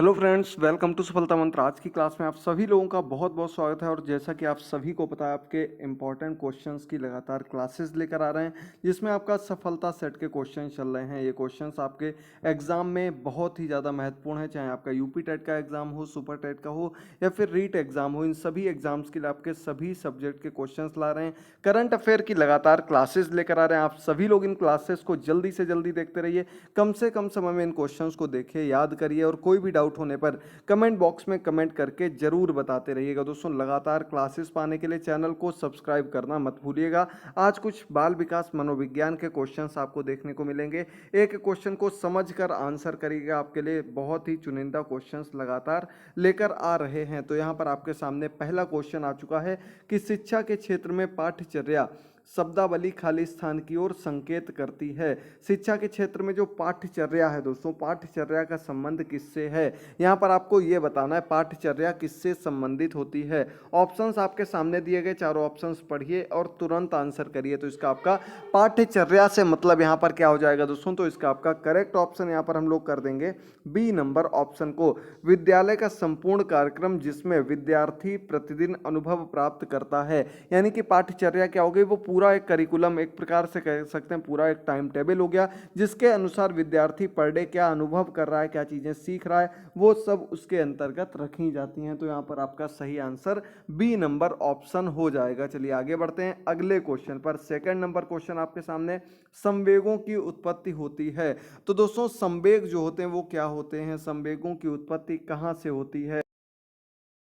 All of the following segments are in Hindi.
हेलो फ्रेंड्स, वेलकम टू सफलता मंत्र। आज की क्लास में आप सभी लोगों का बहुत बहुत स्वागत है। और जैसा कि आप सभी को पता है, आपके इम्पॉर्टेंट क्वेश्चंस की लगातार क्लासेस लेकर आ रहे हैं, जिसमें आपका सफलता सेट के क्वेश्चन चल रहे हैं। ये क्वेश्चंस आपके एग्जाम में बहुत ही ज़्यादा महत्वपूर्ण है, चाहे आपका यूपी टेट का एग्जाम हो, सुपर टेट का हो या फिर रीट एग्जाम हो। इन सभी एग्जाम्स के लिए आपके सभी सब्जेक्ट के क्वेश्चन ला रहे हैं। करंट अफेयर की लगातार क्लासेस लेकर आ रहे हैं। आप सभी लोग इन क्लासेस को जल्दी से जल्दी देखते रहिए। कम से कम समय में इन क्वेश्चंस को देखिए, याद करिए, और कोई भी डाउट होने पर कमेंट बॉक्स में कमेंट करके जरूर बताते रहिएगा। दोस्तों, लगातार क्लासेस पाने के लिए चैनल को सब्सक्राइब करना मत भूलिएगा। आज कुछ बाल विकास मनोविज्ञान के क्वेश्चंस आपको देखने को मिलेंगे। एक क्वेश्चन को समझकर आंसर करिएगा। आपके लिए बहुत ही चुनिंदा क्वेश्चंस लगातार लेकर आ रहे हैं। तो यहाँ पर आपके सामने पहला क्वेश्चन आ चुका है कि शिक्षा के क्षेत्र में पाठ्यचर्या शब्दावली खाली स्थान की ओर संकेत करती है। शिक्षा के क्षेत्र में जो पाठ्यचर्या है दोस्तों, पाठ्यचर्या का संबंध किससे है, यहाँ पर आपको ये बताना है पाठ्यचर्या किससे संबंधित होती है। ऑप्शंस आपके सामने दिए गए, चारों ऑप्शंस पढ़िए और तुरंत आंसर करिए। तो इसका आपका पाठ्यचर्या से मतलब यहाँ पर क्या हो जाएगा दोस्तों, तो इसका आपका करेक्ट ऑप्शन यहाँ पर हम लोग कर देंगे बी नंबर ऑप्शन को। विद्यालय का संपूर्ण कार्यक्रम जिसमें विद्यार्थी प्रतिदिन अनुभव प्राप्त करता है। यानी कि पाठ्यचर्या क्या हो गई, वो पूरा एक करिकुलम, एक प्रकार से कह सकते हैं पूरा एक टाइम टेबल हो गया, जिसके अनुसार विद्यार्थी पर डे क्या अनुभव कर रहा है, क्या चीजें सीख रहा है, वो सब उसके अंतर्गत रखी जाती हैं। तो यहाँ पर आपका सही आंसर बी नंबर ऑप्शन हो जाएगा। चलिए आगे बढ़ते हैं अगले क्वेश्चन पर। सेकंड नंबर क्वेश्चन आपके सामने, संवेगों की उत्पत्ति होती है। तो दोस्तों, संवेग जो होते हैं वो क्या होते हैं, संवेगों की उत्पत्ति कहाँ से होती है,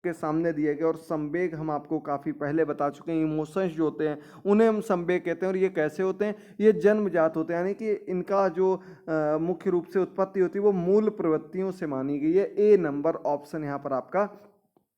के सामने दिए गए। और संवेग हम आपको काफ़ी पहले बता चुके हैं, इमोशंस जो होते हैं उन्हें हम संवेग कहते हैं। और ये कैसे होते हैं, ये जन्मजात होते हैं, यानी कि इनका जो मुख्य रूप से उत्पत्ति होती है वो मूल प्रवृत्तियों से मानी गई है। ए नंबर ऑप्शन यहाँ पर आपका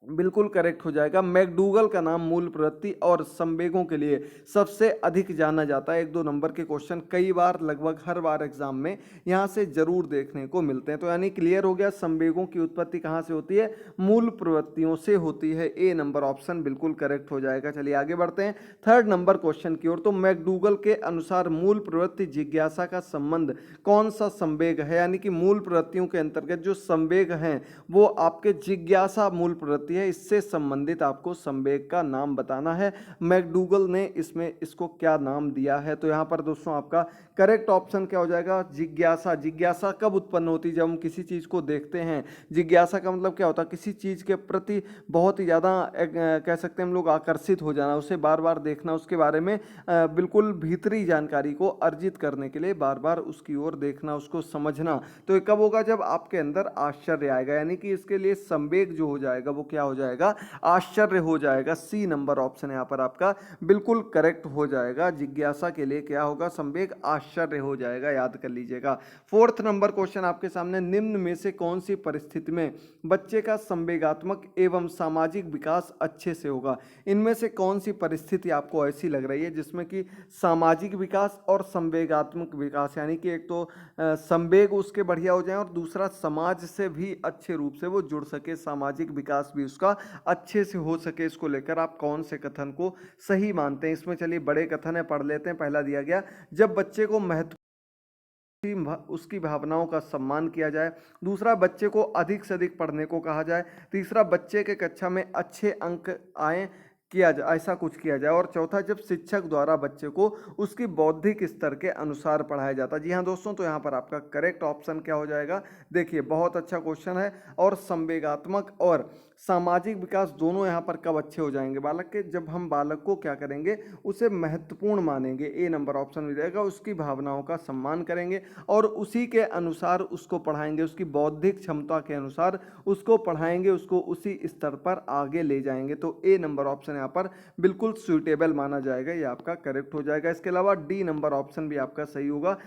बिल्कुल करेक्ट हो जाएगा। मैकडूगल का नाम मूल प्रवृत्ति और संवेगों के लिए सबसे अधिक जाना जाता है। एक दो नंबर के क्वेश्चन कई बार, लगभग हर बार एग्जाम में यहाँ से जरूर देखने को मिलते हैं। तो यानी क्लियर हो गया, संवेगों की उत्पत्ति कहाँ से होती है, मूल प्रवृत्तियों से होती है। ए नंबर ऑप्शन बिल्कुल करेक्ट हो जाएगा। चलिए आगे बढ़ते हैं थर्ड नंबर क्वेश्चन की ओर। तो मैकडूगल के अनुसार मूल प्रवृत्ति जिज्ञासा का संबंध कौन सा संवेग है। यानी कि मूल प्रवृत्तियों के अंतर्गत जो संवेग हैं वो आपके जिज्ञासा मूल प्रवृत्ति है, इससे संबंधित आपको संवेग का नाम बताना है। मैकडूगल ने इसमें इसको क्या नाम दिया है। तो यहाँ पर दोस्तों आपका करेक्ट ऑप्शन क्या हो जाएगा, जिज्ञासा। जिज्ञासा कब उत्पन्न होती है, जब हम किसी चीज को देखते हैं। जिज्ञासा का मतलब क्या होता है, किसी चीज के प्रति बहुत ही ज्यादा कह सकते हैं हम लोग आकर्षित हो जाना, उसे बार बार देखना, उसके बारे में बिल्कुल भीतरी जानकारी को अर्जित करने के लिए बार बार उसकी ओर देखना, उसको समझना। तो ये कब होगा, जब आपके अंदर आश्चर्य आएगा। यानी कि इसके लिए संवेग जो हो जाएगा वो क्या हो जाएगा, आश्चर्य हो जाएगा। सी नंबर ऑप्शन यहाँ पर आपका बिल्कुल करेक्ट हो जाएगा। जिज्ञासा के लिए क्या होगा, संवेग आश्चर्य हो जाएगा, याद कर लीजिएगा। फोर्थ नंबर क्वेश्चन आपके सामने, निम्न में से कौन सी परिस्थिति में बच्चे का संवेगात्मक एवं सामाजिक विकास अच्छे से होगा। इनमें से कौन सी परिस्थिति आपको ऐसी लग रही है जिसमें कि सामाजिक विकास और संवेगात्मक विकास, यानी कि एक तो संवेग उसके बढ़िया हो जाए और दूसरा समाज से भी अच्छे रूप से वो जुड़ सके, सामाजिक विकास भी उसका अच्छे से हो सके। इसको लेकर आप कौन से कथन को सही मानते हैं। इसमें चलिए बड़े कथन है, पढ़ लेते हैं। पहला दिया गया, जब बच्चे को महत्व उसकी भावनाओं का सम्मान किया जाए। दूसरा, बच्चे को अधिक से अधिक पढ़ने को कहा जाए। तीसरा, बच्चे के कक्षा में अच्छे अंक आए, किया जाए, ऐसा कुछ किया जाए। और चौथा, जब शिक्षक द्वारा बच्चे को उसकी बौद्धिक स्तर के अनुसार पढ़ाया जाता है। जी हाँ दोस्तों, तो यहाँ पर आपका करेक्ट ऑप्शन क्या हो जाएगा, देखिए बहुत अच्छा क्वेश्चन है। और संवेगात्मक और सामाजिक विकास दोनों यहाँ पर कब अच्छे हो जाएंगे बालक के, जब हम बालक को क्या करेंगे, उसे महत्वपूर्ण मानेंगे। ए नंबर ऑप्शन मिल जाएगा। उसकी भावनाओं का सम्मान करेंगे और उसी के अनुसार उसको पढ़ाएंगे, उसकी बौद्धिक क्षमता के अनुसार उसको पढ़ाएंगे, उसको उसी स्तर पर आगे ले जाएंगे। तो ए नंबर ऑप्शन यहाँ पर बिल्कुल सुइटेबल माना जाएगा, ये आपका करेक्ट हो जाएगा। इसके अलावा डी नंबर ऑप्शन भी आपका सही होगा,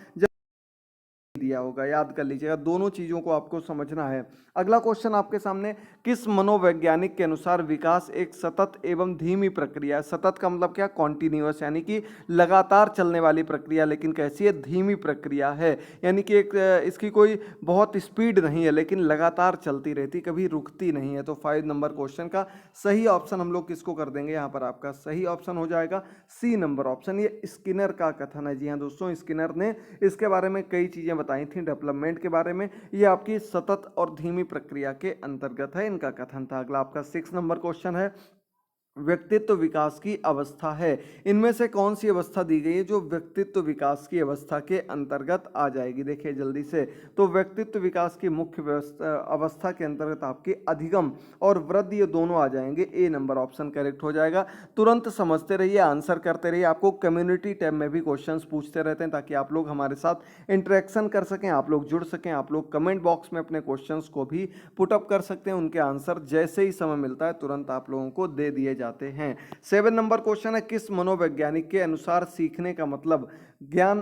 दिया होगा, याद कर लीजिएगा। दोनों चीजों को आपको समझना है। अगला क्वेश्चन आपके सामने, किस मनोवैज्ञानिक के अनुसार विकास एक सतत एवं धीमी प्रक्रिया है। सतत का मतलब क्या, कॉन्टिन्यूअस, यानी कि लगातार चलने वाली प्रक्रिया, लेकिन कैसी है, धीमी प्रक्रिया है। यानी कि एक इसकी कोई बहुत स्पीड नहीं है, लेकिन लगातार चलती रहती, कभी रुकती नहीं है। तो 5 नंबर क्वेश्चन का सही ऑप्शन हम लोग किसको कर देंगे, यहाँ पर आपका सही ऑप्शन हो जाएगा सी नंबर ऑप्शन। ये स्किनर का कथन है। जी हाँ दोस्तों, स्किनर ने इसके बारे में कई चीजें बताई थी डेवलपमेंट के बारे में, ये आपकी सतत और धीमी प्रक्रिया के अंतर्गत है, इनका कथन था। अगला आपका 6 नंबर क्वेश्चन है, व्यक्तित्व विकास की अवस्था है। इनमें से कौन सी अवस्था दी गई है जो व्यक्तित्व विकास की अवस्था के अंतर्गत आ जाएगी? देखिए जल्दी से, तो व्यक्तित्व विकास की मुख्य अवस्था के अंतर्गत आपकी अधिगम और वृद्धि ये दोनों आ जाएंगे। ए नंबर ऑप्शन करेक्ट हो जाएगा। तुरंत समझते रहिए, आंसर करते रहिए। आपको कम्युनिटी टैब में भी क्वेश्चंस पूछते रहते हैं ताकि आप लोग हमारे साथ इंटरेक्शन कर सकें, आप लोग जुड़ सकें। आप लोग कमेंट बॉक्स में अपने क्वेश्चंस को भी पुटअप कर सकते हैं, उनके आंसर जैसे ही समय मिलता है तुरंत आप लोगों को दे दिए जाते हैं। 7 नंबर क्वेश्चन है, किस मनोवैज्ञानिक के अनुसार सीखने का मतलब ज्ञान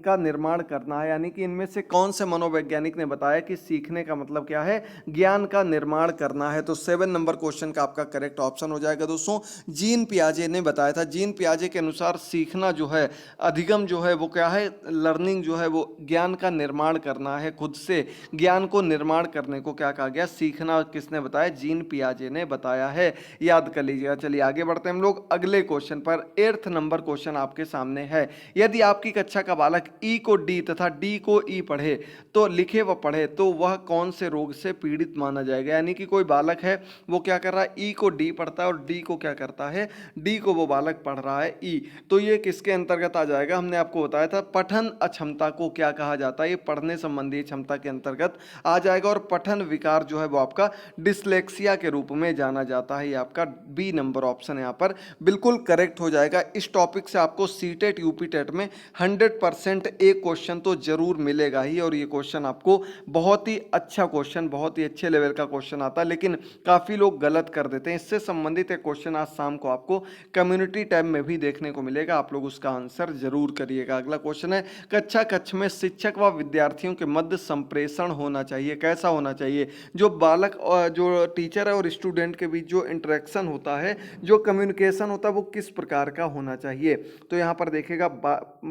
का निर्माण करना है? यानी कि इनमें से कौन से मनोवैज्ञानिक ने बताया कि सीखने का मतलब क्या है? ज्ञान का निर्माण करना है। तो 7 नंबर क्वेश्चन का आपका करेक्ट ऑप्शन हो जाएगा दोस्तों, जीन पियाजे ने बताया था। जीन पियाजे के अनुसार सीखना जो है, अधिगम जो है वो क्या है? लर्निंग जो है वो ज्ञान का निर्माण करना है, खुद से ज्ञान को निर्माण करने को क्या कहा गया? सीखना। किसने बताया? जीन पियाजे ने बताया है, याद कर लीजिएगा। चलिए आगे बढ़ते हैं हम लोग अगले क्वेश्चन पर। 8 नंबर क्वेश्चन आपके सामने है, यदि आपकी कक्षा का बालक ई को डी तथा डी को ई पढ़े तो लिखे व पढ़े तो वह कौन से रोग से पीड़ित माना जाएगा? यानी कि कोई बालक है वो क्या कर रहा है? ई को डी पढ़ता है और डी को क्या करता है? डी को वो बालक पढ़ रहा है ई, तो ये किसके अंतर्गत आ जाएगा? हमने आपको बताया था पठन अक्षमता को क्या कहा जाता है? ये पढ़ने संबंधी क्षमता के अंतर्गत आ जाएगा। और पठन विकार जो है वो आपका डिसलेक्सिया के रूप में जाना जाता है। ये आपका बी नंबर ऑप्शन यहाँ पर बिल्कुल करेक्ट हो जाएगा। इस टॉपिक से आपको सीटेट यूपी टेट में 100% एक क्वेश्चन तो जरूर मिलेगा ही, और ये क्वेश्चन आपको बहुत ही अच्छा क्वेश्चन, बहुत ही अच्छे लेवल का क्वेश्चन आता है, लेकिन काफी लोग गलत कर देते हैं। इससे संबंधित एक क्वेश्चन आज शाम को आपको कम्युनिटी टैब में भी देखने को मिलेगा, आप लोग उसका आंसर जरूर करिएगा। अगला क्वेश्चन है, कक्षा कक्ष में शिक्षक व विद्यार्थियों के मध्य संप्रेषण होना चाहिए, कैसा होना चाहिए? जो बालक और जो टीचर है और स्टूडेंट के बीच जो इंटरेक्शन होता है, जो कम्युनिकेशन होता है, वो किस प्रकार का होना चाहिए? तो यहाँ पर देखिएगा,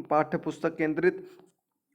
पाठ्य पुस्तक केंद्रित,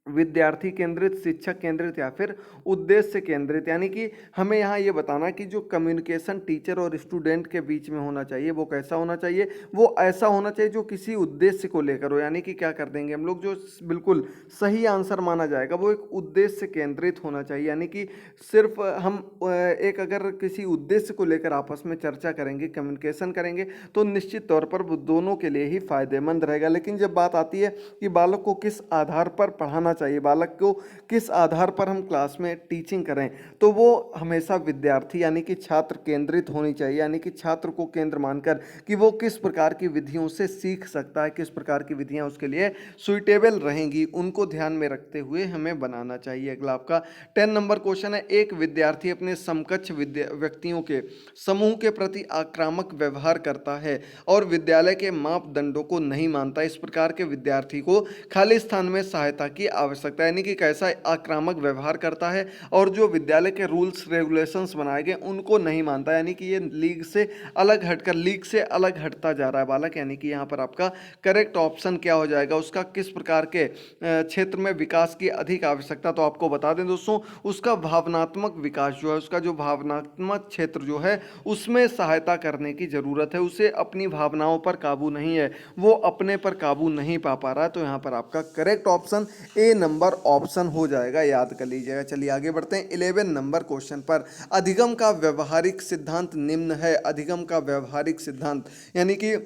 विद्यार्थी केंद्रित, शिक्षक केंद्रित या फिर उद्देश्य केंद्रित। यानी कि हमें यहाँ ये बताना कि जो कम्युनिकेशन टीचर और स्टूडेंट के बीच में होना चाहिए वो कैसा होना चाहिए? वो ऐसा होना चाहिए जो किसी उद्देश्य को लेकर हो। यानी कि क्या कर देंगे हम लोग, जो बिल्कुल सही आंसर माना जाएगा वो एक उद्देश्य केंद्रित होना चाहिए। यानी कि सिर्फ हम एक अगर किसी उद्देश्य को लेकर आपस में चर्चा करेंगे, कम्युनिकेशन करेंगे, तो निश्चित तौर पर वो दोनों के लिए ही फायदेमंद रहेगा। लेकिन जब बात आती है कि बालक को किस आधार पर पढ़ाना चाहिए, बालक को किस आधार पर हम क्लास में टीचिंग करें, तो वो हमेशा विद्यार्थी यानी कि छात्र केंद्रित होनी चाहिए। यानी कि छात्र को केंद्र मानकर कि वो किस प्रकार की विधियों से सीख सकता है, किस प्रकार की विधियां उसके लिए सुइटेबल रहेंगी, उनको ध्यान में रखते हुए हमें बनाना चाहिए। अगला आपका 10 नंबर क्वेश्चन है, एक विद्यार्थी अपने समकक्ष व्यक्तियों के समूह के प्रति आक्रामक व्यवहार करता है और विद्यालय के मापदंडों को नहीं मानता। इस प्रकार के विद्यार्थी को खाली स्थान में सहायता की आवश्यकता है। यानी कि कैसा आक्रामक व्यवहार करता है और जो विद्यालय के रूल्स रेगुलेशंस बनाए गए उनको नहीं मानता। यानी कि ये लीग से अलग हटकर, लीग से अलग हटता जा रहा है बालक। यानी कि यहाँ पर आपका करेक्ट ऑप्शन क्या हो जाएगा? उसका किस प्रकार के क्षेत्र में विकास की अधिक आवश्यकता? तो आपको बता दें दोस्तों, उसका भावनात्मक विकास जो है, उसका जो भावनात्मक क्षेत्र जो है उसमें सहायता करने की जरूरत है। उसे अपनी भावनाओं पर काबू नहीं है, वो अपने पर काबू नहीं पा रहा है। तो यहाँ पर आपका correct option A number option हो जाएगा, याद कर लीजिएगा। चलिए आगे बढ़ते हैं 11 नंबर क्वेश्चन पर। अधिगम का व्यवहारिक सिद्धांत निम्न है। अधिगम का व्यवहारिक सिद्धांत यानी कि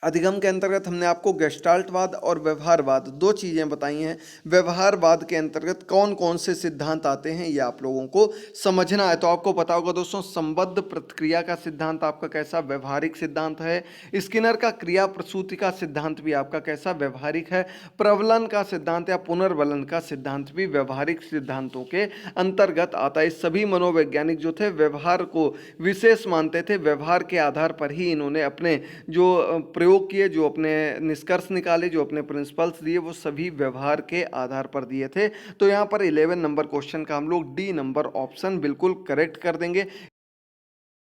अधिगम के अंतर्गत हमने आपको गेस्टाल्टवाद और व्यवहारवाद दो चीजें बताई हैं। व्यवहारवाद के अंतर्गत कौन कौन से सिद्धांत आते हैं ये आप लोगों को समझना है। तो आपको पता होगा दोस्तों, संबद्ध प्रतिक्रिया का सिद्धांत आपका कैसा? व्यवहारिक सिद्धांत है। स्किनर का क्रिया प्रसूति का सिद्धांत भी आपका कैसा? व्यवहारिक है। प्रबलन का सिद्धांत या पुनर्बलन का सिद्धांत भी व्यवहारिक सिद्धांतों के अंतर्गत आता है। सभी मनोवैज्ञानिक जो थे व्यवहार को विशेष मानते थे, व्यवहार के आधार पर ही इन्होंने अपने जो प्रयोग किए, जो अपने निष्कर्ष निकाले, जो अपने प्रिंसिपल्स दिए, वो सभी व्यवहार के आधार पर दिए थे। तो यहाँ पर 11 नंबर क्वेश्चन का हम लोग डी नंबर ऑप्शन बिल्कुल करेक्ट कर देंगे।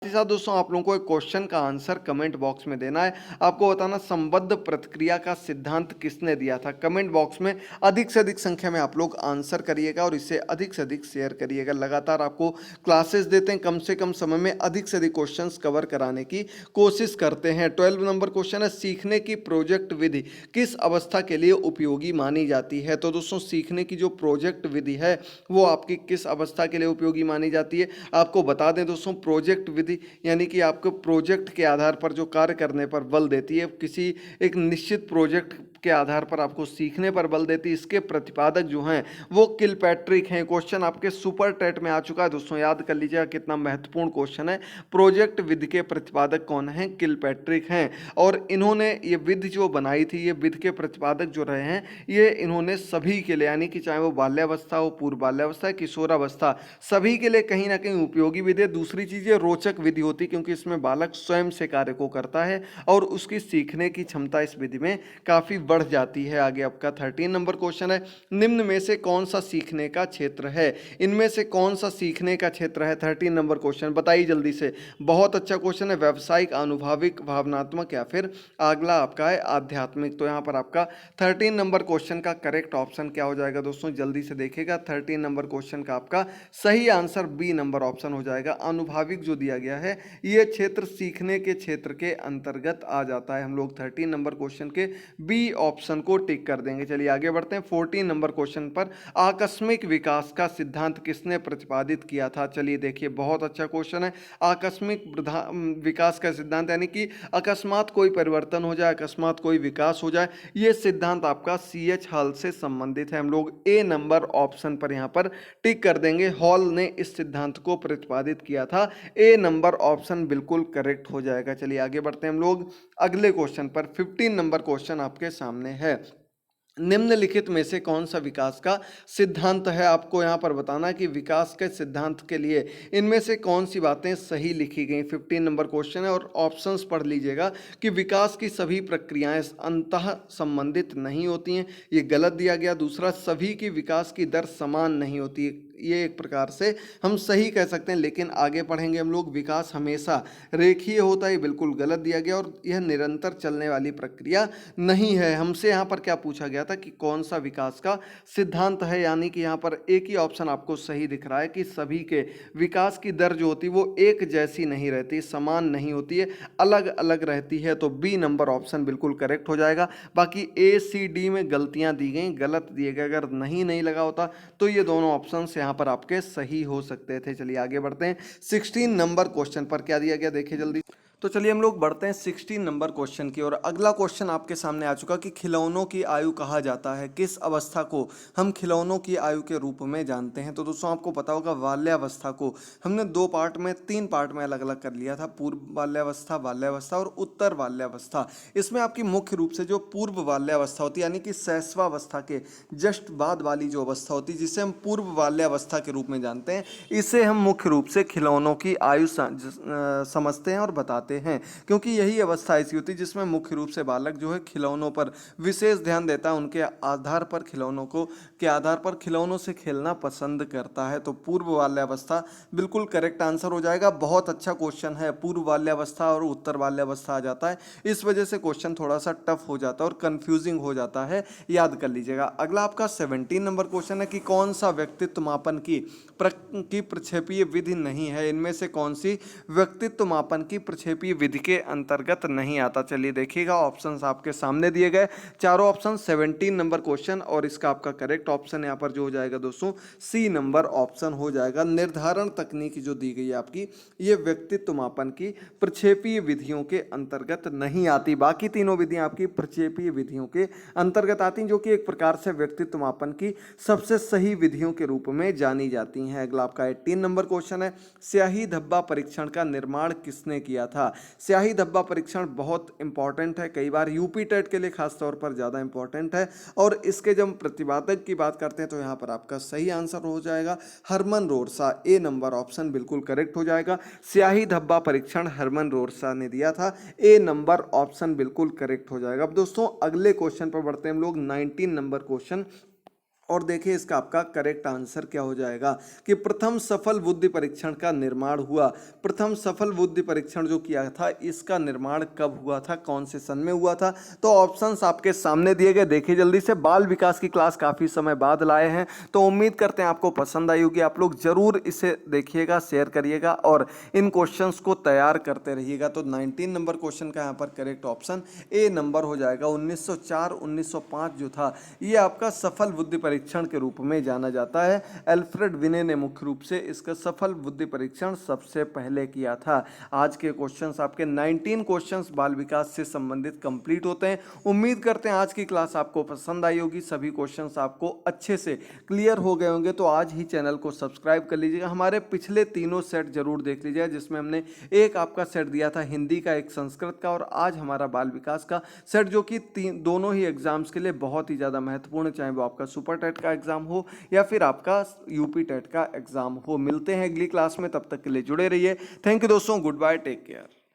ही साथ दोस्तों आप लोगों को एक क्वेश्चन का आंसर कमेंट बॉक्स में देना है। आपको बताना संबद्ध प्रतिक्रिया का सिद्धांत किसने दिया था। कमेंट बॉक्स में अधिक से अधिक संख्या में आप लोग आंसर करिएगा और इसे अधिक से अधिक शेयर करिएगा। लगातार आपको क्लासेस देते हैं, कम से कम समय में अधिक से अधिक क्वेश्चंस कवर कराने की कोशिश करते हैं। 12 नंबर क्वेश्चन है, सीखने की प्रोजेक्ट विधि किस अवस्था के लिए उपयोगी मानी जाती है। तो दोस्तों सीखने की जो प्रोजेक्ट विधि है वो आपकी किस अवस्था के लिए उपयोगी मानी जाती है। आपको बता दें दोस्तों, प्रोजेक्ट विधि यानी कि आपको प्रोजेक्ट के आधार पर जो कार्य करने पर बल देती है, किसी एक निश्चित प्रोजेक्ट के आधार पर आपको सीखने पर बल देती है। इसके प्रतिपादक जो हैं वो किलपैट्रिक हैं। क्वेश्चन आपके सुपर टेट में आ चुका है दोस्तों, याद कर लीजिएगा कितना महत्वपूर्ण क्वेश्चन है। प्रोजेक्ट विधि के प्रतिपादक कौन हैं? किलपैट्रिक हैं। और इन्होंने ये विधि जो बनाई थी, ये विधि के प्रतिपादक जो रहे हैं, ये इन्होंने सभी के लिए, यानी कि चाहे वो बाल्यावस्था हो, पूर्व बाल्यावस्था, किशोरावस्था, सभी के लिए कहीं ना कहीं उपयोगी विधि है। दूसरी चीज ये रोचक विधि होती क्योंकि इसमें बालक स्वयं से कार्य को करता है और उसकी सीखने की क्षमता इस विधि में काफी बढ़ जाती है। आगे आपका 13 नंबर क्वेश्चन है, निम्न में से कौन सा सीखने का क्षेत्र है। इनमें से कौन सा सीखने का क्षेत्र है? 13 नंबर क्वेश्चन बताइए जल्दी से। बहुत अच्छा क्वेश्चन है। व्यावसायिक, अनुभविक, भावनात्मक या फिर अगला आपका है आध्यात्मिक। तो यहाँ पर आपका 13 नंबर क्वेश्चन का करेक्ट ऑप्शन क्या हो जाएगा दोस्तों, जल्दी से देखिएगा। 13 नंबर क्वेश्चन का आपका सही आंसर बी नंबर ऑप्शन हो जाएगा। अनुभाविक जो दिया गया है ये क्षेत्र सीखने के क्षेत्र के अंतर्गत आ जाता है। हम लोग 13 नंबर क्वेश्चन के बी ऑप्शन को टिक कर देंगे। चलिए आगे बढ़ते हैं 14 नंबर क्वेश्चन पर। आकस्मिक विकास का सिद्धांत किसने प्रतिपादित किया था? चलिए देखिए, बहुत अच्छा क्वेश्चन है। आकस्मिक विकास का सिद्धांत यानी कि अकस्मात कोई परिवर्तन हो जाए, अकस्मात कोई विकास हो जाए, ये सिद्धांत आपका CH हॉल से संबंधित है। हम लोग ए नंबर ऑप्शन पर यहाँ पर टिक कर देंगे। हॉल ने इस सिद्धांत को प्रतिपादित किया था। ए नंबर ऑप्शन बिल्कुल करेक्ट हो जाएगा। चलिए आगे बढ़ते हैं हम लोग अगले क्वेश्चन पर। 15 नंबर क्वेश्चन आपके सामने है, निम्नलिखित में से कौन सा विकास का सिद्धांत है। आपको यहाँ पर बताना कि विकास के सिद्धांत के लिए इनमें से कौन सी बातें सही लिखी गई। 15 नंबर क्वेश्चन है और ऑप्शंस पढ़ लीजिएगा कि विकास की सभी प्रक्रियाएं अंतः संबंधित नहीं होती हैं, ये गलत दिया गया। दूसरा, सभी की विकास की दर समान नहीं होती है, ये एक प्रकार से हम सही कह सकते हैं, लेकिन आगे पढ़ेंगे हम लोग। विकास हमेशा रेखीय होता है, बिल्कुल गलत दिया गया। और यह निरंतर चलने वाली प्रक्रिया नहीं है। हमसे यहाँ पर क्या पूछा गया था कि कौन सा विकास का सिद्धांत है, यानी कि यहाँ पर एक ही ऑप्शन आपको सही दिख रहा है कि सभी के विकास की दर जो होती है वो एक जैसी नहीं रहती, समान नहीं होती है, अलग अलग रहती है। तो बी नंबर ऑप्शन बिल्कुल करेक्ट हो जाएगा। बाकी ए सी डी में गलतियां दी गई, गलत दिए गए। अगर नहीं लगा होता तो ये दोनों ऑप्शन यहाँ पर आपके सही हो सकते थे। चलिए आगे बढ़ते हैं 16 नंबर क्वेश्चन पर। क्या दिया गया देखिए जल्दी। तो चलिए हम लोग बढ़ते हैं 16 नंबर क्वेश्चन की और अगला क्वेश्चन आपके सामने आ चुका कि खिलौनों की आयु कहा जाता है, किस अवस्था को हम खिलौनों की आयु के रूप में जानते हैं। तो दोस्तों आपको पता होगा बाल्यावस्था को हमने तीन पार्ट में अलग अलग कर लिया था, पूर्व बाल्यावस्था, बाल्यावस्था और उत्तर बाल्यावस्था। इसमें आपकी मुख्य रूप से जो पूर्व बाल्यावस्था होती है यानी कि शैशवावस्था के जस्ट बाद वाली जो अवस्था होती है जिसे हम पूर्व बाल्यावस्था के रूप में जानते हैं, इसे हम मुख्य रूप से खिलौनों की आयु समझते हैं और बताते हैं, क्योंकि यही अवस्था ऐसी होती है जिसमें मुख्य रूप से बालक जो है खिलौनों पर विशेष ध्यान देता है, उनके आधार पर खिलौनों से खेलना पसंद करता है। तो पूर्व बाल्यावस्था बिल्कुल करेक्ट आंसर हो जाएगा। बहुत अच्छा क्वेश्चन है। पूर्व बाल्यावस्था और उत्तर बाल्यावस्था आ जाता है, इस वजह से क्वेश्चन थोड़ा सा टफ हो जाता है और कंफ्यूजिंग हो जाता है, याद कर लीजिएगा। अगला आपका 17 नंबर क्वेश्चन है कि कौन सा व्यक्तित्व मापन की प्रक्षेपीय विधि नहीं है। इनमें से कौन सी व्यक्तित्व मापन की प्रक्षेपीय विधि के अंतर्गत नहीं आता। चलिए देखिएगा, ऑप्शंस आपके सामने दिए गए, चारों ऑप्शन 17 नंबर क्वेश्चन, और इसका आपका करेक्ट ऑप्शन यहाँ पर जो हो जाएगा दोस्तों सी नंबर ऑप्शन हो जाएगा। निर्धारण तकनीक जो दी गई है आपकी, ये व्यक्तित्व मापन की प्रक्षेपीय विधियों के अंतर्गत नहीं आती। बाकी तीनों विधियां आपकी प्रक्षेपीय विधियों के अंतर्गत आती हैं, जो कि एक प्रकार से व्यक्तित्व मापन की सबसे सही विधियों के रूप में जानी जाती हैं। अगला आपका 18 नंबर क्वेश्चन है, स्याही धब्बा परीक्षण का निर्माण किसने किया था। स्याही धब्बा परीक्षण बहुत इंपॉर्टेंट है, कई बार यूपी टेट के लिए खास तौर पर ज्यादा इंपॉर्टेंट है। और इसके जब प्रतिपादक की बात करते हैं तो यहाँ पर आपका सही आंसर हो जाएगा हरमन रोरसा। ए नंबर ऑप्शन बिल्कुल करेक्ट हो जाएगा। स्याही धब्बा परीक्षण हरमन रोरसा ने दिया था। ए नंबर ऑप्शन बिल्कुल करेक्ट हो जाएगा। अब दोस्तों अगले क्वेश्चन पर बढ़ते हैं हम लोग 19 नंबर क्वेश्चन। और देखिए इसका आपका करेक्ट आंसर क्या हो जाएगा कि प्रथम सफल बुद्धि परीक्षण का निर्माण हुआ। प्रथम सफल बुद्धि परीक्षण जो किया था इसका निर्माण कब हुआ था, कौन से सन में हुआ था? तो ऑप्शंस आपके सामने दिए गए, देखिए जल्दी से। बाल विकास की क्लास काफी समय बाद लाए हैं, तो उम्मीद करते हैं आपको पसंद आई होगी। आप लोग जरूर इसे देखिएगा, शेयर करिएगा और इन क्वेश्चंस को तैयार करते रहिएगा। तो 19 नंबर क्वेश्चन का यहाँ पर करेक्ट ऑप्शन ए नंबर हो जाएगा। 1904 1905 जो था ये आपका सफल बुद्धि परीक्षण के रूप में जाना जाता है। एल्फ्रेड विने ने मुख्य रूप से इसका सफल बुद्धि परीक्षण सबसे पहले किया था। आज के क्वेश्चंस आपके 19 क्वेश्चंस बाल विकास से संबंधित कंप्लीट होते हैं। उम्मीद करते हैं आज की क्लास आपको पसंद आई होगी, सभी क्वेश्चंस आपको अच्छे से क्लियर हो गए होंगे। तो आज ही चैनल को सब्सक्राइब कर लीजिएगा। हमारे पिछले तीनों सेट जरूर देख लीजिएगा, जिसमें हमने एक आपका सेट दिया था हिंदी का, एक संस्कृत का, और आज हमारा बाल विकास का सेट, जो कि दोनों ही एग्जाम्स के लिए बहुत ही ज़्यादा महत्वपूर्ण, चाहे वो आपका सुपर टेट का एग्जाम हो या फिर आपका यूपी टेट का एग्जाम हो। मिलते हैं अगली क्लास में, तब तक के लिए जुड़े रहिए। थैंक यू दोस्तों, गुड बाय, टेक केयर।